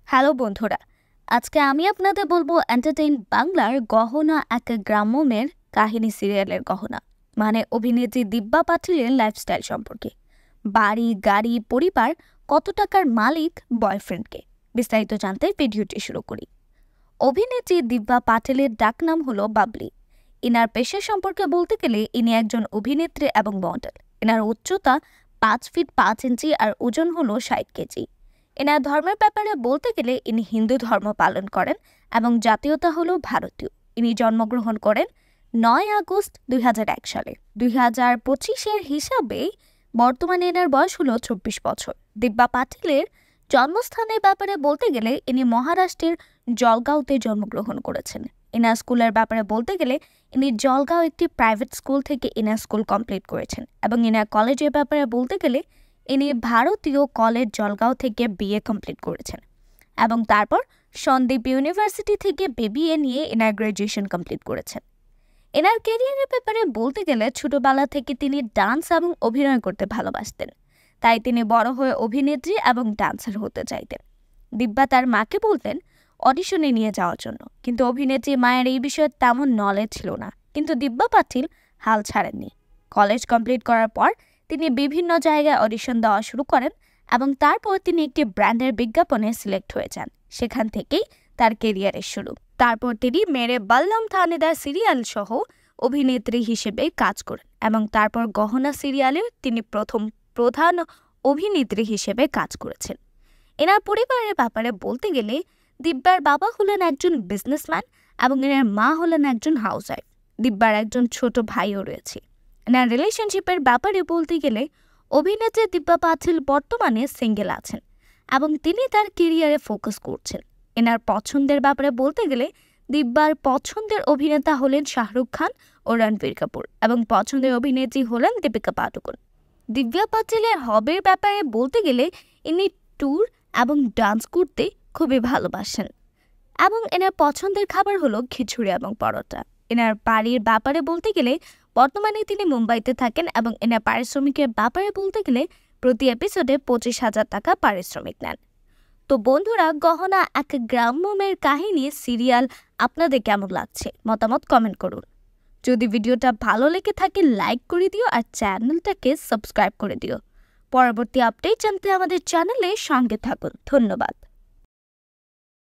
Hello বন্ধুরা, আজকে আমি আপনাদের বলবো এন্টারটেইন বাংলার গহনা এক গ্রাম্য মেয়ের কাহিনী সিরিয়ালের গহনা মানে অভিনেত্রী দিব্যা পাটিলের লাইফস্টাইল সম্পর্কে। বাড়ি, গাড়ি, পরিবার, কত টাকার মালিক বয়ফ্রেন্ডকে। বিস্তারিত জানতে ভিডিওটি শুরু করি। অভিনেত্রী দিব্যা পাটিলের ডাকনাম হলো বাবলি। ইনার পেশা সম্পর্কে বলতে গেলে ইনি একজন অভিনেত্রী এবং মডেল। এনার উচ্চতা 5 ফিট 5 ইঞ্চি আর ওজন হলো 60 কেজি। এনার ধর্মের ব্যাপারে বলতে গেলে ইনি হিন্দু ধর্ম পালন করেন এবং জাতীয়তা হলো ভারতীয়। ইনি জন্মগ্রহণ করেন 9 আগস্ট 2001 সালে। 2025-এর হিসাবে বর্তমানে এনার বয়স হলো 24 বছর। দিব্যা পাটিলের জন্মস্থানের ব্যাপারে বলতে গেলে ইনি মহারাষ্ট্রের জলগাঁওতে জন্মগ্রহণ করেছেন। এনার স্কুলের ব্যাপারে বলতে গেলে ইনি জলগাঁও একটি প্রাইভেট স্কুল থেকে এনার স্কুল কমপ্লিট করেছেন এবং এনার কলেজের ব্যাপারে বলতে গেলে ইনি ভারতীয় কলেজ জলগাঁও থেকে বিএ কমপ্লিট করেছেন এবং তারপর সন্দীপ ইউনিভার্সিটি থেকে বিবিএ নিয়ে এনার গ্র্যাজুয়েশন কমপ্লিট করেছেন। এনার ক্যারিয়ারের ব্যাপারে বলতে গেলে ছোটবেলা থেকে তিনি ডান্স এবং অভিনয় করতে ভালোবাসতেন, তাই তিনি বড় হয়ে অভিনেত্রী এবং ডান্সার হতে চাইতেন। দিব্যা তার মাকে বলতেন অডিশনে নিয়ে যাওয়ার জন্য, কিন্তু অভিনেত্রী মায়ের এই বিষয়ে তেমন নলেজ ছিল না। কিন্তু দিব্যা পাটিল হাল ছাড়েননি। কলেজ কমপ্লিট করার পর তিনি বিভিন্ন জায়গায় অডিশন দেওয়া শুরু করেন এবং তারপর তিনি একটি ব্র্যান্ডের বিজ্ঞাপনে সিলেক্ট হয়ে যান। সেখান থেকেই তার কেরিয়ারের শুরু। তারপর তিনি মেরে বল্লম থানেদার সিরিয়াল সহ অভিনেত্রী হিসেবে কাজ করেন এবং তারপর গহনা সিরিয়ালে তিনি প্রথম প্রধান অভিনেত্রী হিসেবে কাজ করেছেন। এনার পরিবারের ব্যাপারে বলতে গেলে দিব্যার বাবা হলেন একজন বিজনেসম্যান এবং এনার মা হলেন একজন হাউসওয়াইফ। দিব্যার একজন ছোট ভাইও রয়েছে। এনার রিলেশনশিপের ব্যাপারে বলতে গেলে অভিনেত্রী দিব্যা পাটিল বর্তমানে সিঙ্গেল আছেন এবং তিনি তার কেরিয়ারে ফোকাস করছেন। এনার পছন্দের ব্যাপারে বলতে গেলে দিব্যার পছন্দের অভিনেতা হলেন শাহরুখ খান ও রণবীর কাপুর এবং পছন্দের অভিনেত্রী হলেন দীপিকা পাডুকোন। দিব্যা পাটিলের হবির ব্যাপারে বলতে গেলে ইনি ট্যুর এবং ডান্স করতে খুবই ভালোবাসেন এবং এনার পছন্দের খাবার হলো খিচুড়ি এবং পরোটা। এনার বাড়ির ব্যাপারে বলতে গেলে বর্তমানে তিনি মুম্বাইতে থাকেন এবং এনার পারিশ্রমিকের ব্যাপারে বলতে গেলে প্রতি এপিসোডে 25,000 টাকা পারিশ্রমিক নেন। তো বন্ধুরা, গহনা এক গ্রাম্য মেয়ের কাহিনী সিরিয়াল আপনাদের কেমন লাগছে মতামত কমেন্ট করুন। যদি ভিডিওটা ভালো লেগে থাকে লাইক করে দিও আর চ্যানেলটাকে সাবস্ক্রাইব করে দিও। পরবর্তী আপডেট জানতে আমাদের চ্যানেলে সঙ্গে থাকুন। ধন্যবাদ।